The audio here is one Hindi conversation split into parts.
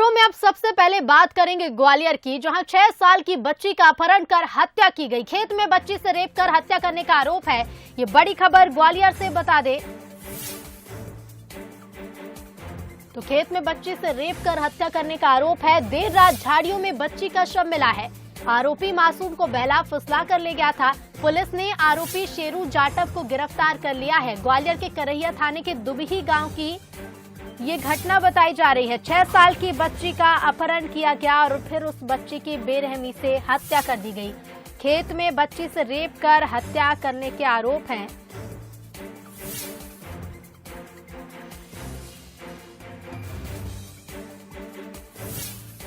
शो में अब सबसे पहले बात करेंगे ग्वालियर की, जहां 6 साल की बच्ची का अपहरण कर हत्या की गई। खेत में बच्ची से रेप कर हत्या करने का आरोप है। ये बड़ी खबर ग्वालियर से बता दे तो खेत में बच्ची से रेप कर हत्या करने का आरोप है। देर रात झाड़ियों में बच्ची का शव मिला है। आरोपी मासूम को बहला फुसला कर ले गया था। पुलिस ने आरोपी शेरू जाटव को गिरफ्तार कर लिया है। ग्वालियर के करैया थाने के दुबही गांव की ये घटना बताई जा रही है। 6 साल की बच्ची का अपहरण किया गया और फिर उस बच्ची की बेरहमी से हत्या कर दी गई। खेत में बच्ची से रेप कर हत्या करने के आरोप हैं।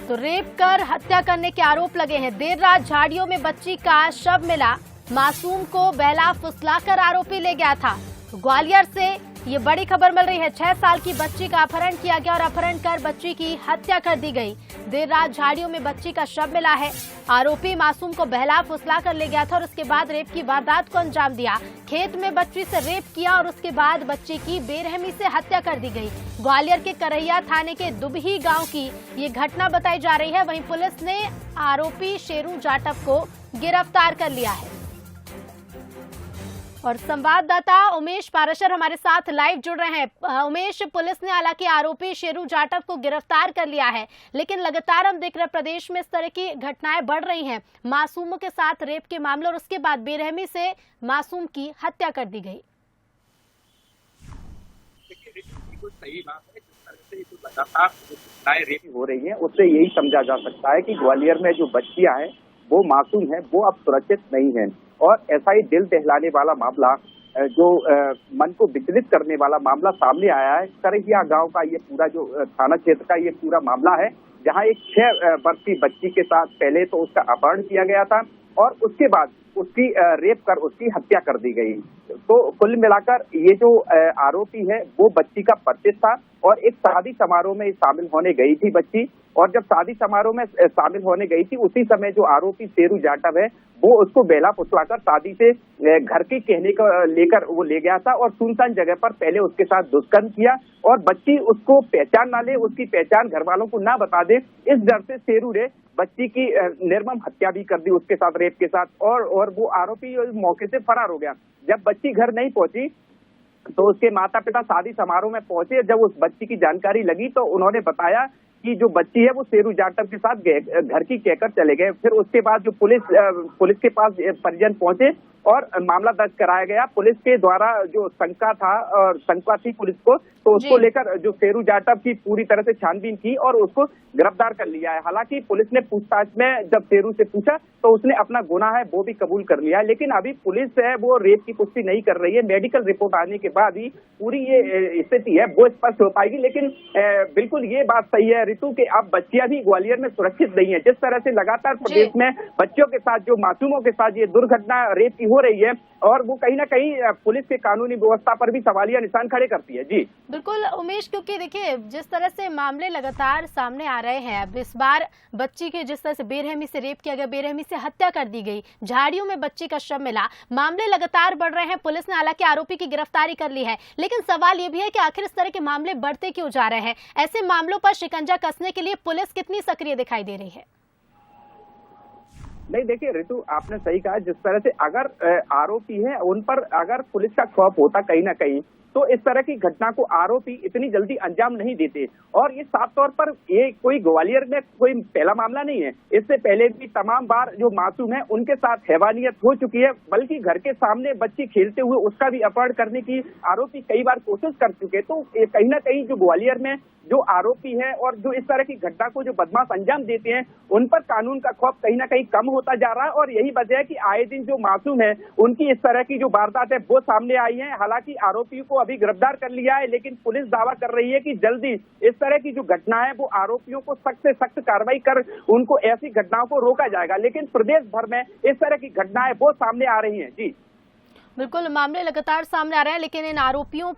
तो रेप कर हत्या करने के आरोप लगे हैं। देर रात झाड़ियों में बच्ची का शव मिला। मासूम को बहला फुसला कर आरोपी ले गया था। ग्वालियर से ये बड़ी खबर मिल रही है। 6 साल की बच्ची का अपहरण किया गया और अपहरण कर बच्ची की हत्या कर दी गई। देर रात झाड़ियों में बच्ची का शव मिला है। आरोपी मासूम को बहला फुसला कर ले गया था और उसके बाद रेप की वारदात को अंजाम दिया। खेत में बच्ची से रेप किया और उसके बाद बच्ची की बेरहमी से हत्या कर दी गई। ग्वालियर के करैया थाने के दुबही गांव की ये घटना बताई जा रही है। वहीं पुलिस ने आरोपी शेरू जाटव को गिरफ्तार कर लिया है। और संवाददाता उमेश पाराशर हमारे साथ लाइव जुड़ रहे हैं। उमेश, पुलिस ने हालांकि आरोपी शेरू जाटव को गिरफ्तार कर लिया है, लेकिन लगातार हम देख रहे हैं प्रदेश में इस तरह की घटनाएं बढ़ रही हैं। मासूमों के साथ रेप के मामले और उसके बाद बेरहमी से मासूम की हत्या कर दी गई। सही बात है, जिस तरह से लगातार घटनाएं रेप हो रही है उससे यही समझा जा सकता है कि ग्वालियर में जो बच्चियां हैं वो मासूम है, वो अब सुरक्षित नहीं है। और ऐसा ही दिल दहलाने वाला मामला, जो मन को विचलित करने वाला मामला सामने आया है। करैया गांव का ये पूरा जो थाना क्षेत्र का ये पूरा मामला है, जहां एक 6 वर्षीय बच्ची के साथ पहले तो उसका अपहरण किया गया था और उसके बाद उसकी रेप कर उसकी हत्या कर दी गई। तो कुल मिलाकर ये जो आरोपी है वो बच्ची का परिचित था और एक शादी समारोह में शामिल होने गई थी बच्ची। और जब शादी समारोह में शामिल होने गई थी उसी समय जो आरोपी शेरू जाटव है वो उसको बेला फुसलाकर शादी से घर के कहने को लेकर वो ले गया था और सुनसान जगह पर पहले उसके साथ दुष्कर्म किया और बच्ची उसको पहचान ना ले, उसकी पहचान घर वालों को ना बता दे, इस डर से शेरू ने बच्ची की निर्मम हत्या भी कर दी उसके साथ, रेप के साथ। और वो आरोपी मौके से फरार हो गया। जब बच्ची घर नहीं पहुंची तो उसके माता पिता शादी समारोह में पहुंचे। जब उस बच्ची की जानकारी लगी तो उन्होंने बताया कि जो बच्ची है वो शेरू जाटव के साथ घर की कहकर चले गए। फिर उसके बाद जो पुलिस के पास परिजन पहुंचे और मामला दर्ज कराया गया। पुलिस के द्वारा जो शंका थी पुलिस को, तो उसको लेकर जो शेरू जाटव की पूरी तरह से छानबीन की और उसको गिरफ्तार कर लिया है। हालांकि पुलिस ने पूछताछ में जब शेरू से पूछा तो उसने अपना गुनाह है वो भी कबूल कर लिया है, लेकिन अभी पुलिस है वो रेप की पुष्टि नहीं कर रही है। मेडिकल रिपोर्ट आने के बाद ही पूरी ये स्थिति है वो स्पष्ट हो पाएगी। लेकिन बिल्कुल ये बात सही है ऋतु के अब बच्चियां भी ग्वालियर में सुरक्षित नहीं है। जिस तरह से लगातार प्रदेश में बच्चों के साथ, जो मासूमों के साथ ये दुर्घटना रेप की हो रही है और वो कहीं ना कहीं पुलिस के कानूनी व्यवस्था पर भी सवालिया निशान खड़े करती है। जी बिल्कुल उमेश, क्योंकि देखिए जिस तरह से मामले लगातार सामने आ रहे हैं, अब इस बार बच्ची के जिस तरह से बेरहमी से रेप किया गया, बेरहमी से हत्या कर दी गई, झाड़ियों में बच्ची का शव मिला, मामले लगातार बढ़ रहे हैं। पुलिस ने हालांकि आरोपी की गिरफ्तारी कर ली है, लेकिन सवाल ये भी है कि आखिर इस तरह के मामले बढ़ते क्यों जा रहे हैं? ऐसे मामलों पर शिकंजा कसने के लिए पुलिस कितनी सक्रिय दिखाई दे रही है? नहीं, देखिए ऋतु आपने सही कहा। जिस तरह से अगर आरोपी है उन पर अगर पुलिस का खौफ होता कहीं ना कहीं तो इस तरह की घटना को आरोपी इतनी जल्दी अंजाम नहीं देते। और ये साफ तौर पर ये कोई ग्वालियर में कोई पहला मामला नहीं है। इससे पहले भी तमाम बार जो मासूम है उनके साथ हैवानियत हो चुकी है, बल्कि घर के सामने बच्ची खेलते हुए उसका भी अपहरण करने की आरोपी कई बार कोशिश कर चुके। तो कहीं ना कहीं जो ग्वालियर में जो आरोपी है और जो इस तरह की घटना को जो बदमाश अंजाम देते हैं उन पर कानून का खौफ कहीं ना कहीं कम होता जा रहा है। और यही वजह है कि आए दिन जो मासूम है उनकी इस तरह की जो वारदात है वो सामने आई है। हालांकि आरोपी को अभी गिरफ्तार कर लिया है, लेकिन पुलिस दावा कर रही है कि जल्दी इस तरह की जो घटना है वो आरोपियों को सख्त से सख्त कार्रवाई कर उनको ऐसी घटनाओं को रोका जाएगा। लेकिन प्रदेश भर में इस तरह की घटनाएं वो सामने आ रही हैं। जी बिल्कुल, मामले लगातार सामने आ रहे हैं, लेकिन इन आरोपियों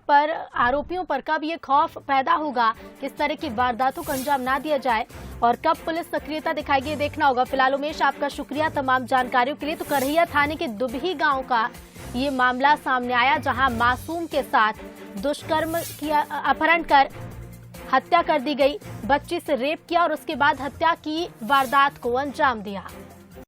पर कब ये खौफ पैदा होगा कि इस तरह की वारदातों को अंजाम ना दिया जाए और कब पुलिस सक्रियता दिखाएगी, देखना होगा। फिलहाल उमेश, आपका शुक्रिया तमाम जानकारियों के लिए। तो करैया थाने के दुबही गांव का ये मामला सामने आया, जहां मासूम के साथ दुष्कर्म किया, अपहरण कर हत्या कर दी गई। बच्ची से रेप किया और उसके बाद हत्या की वारदात को अंजाम दिया।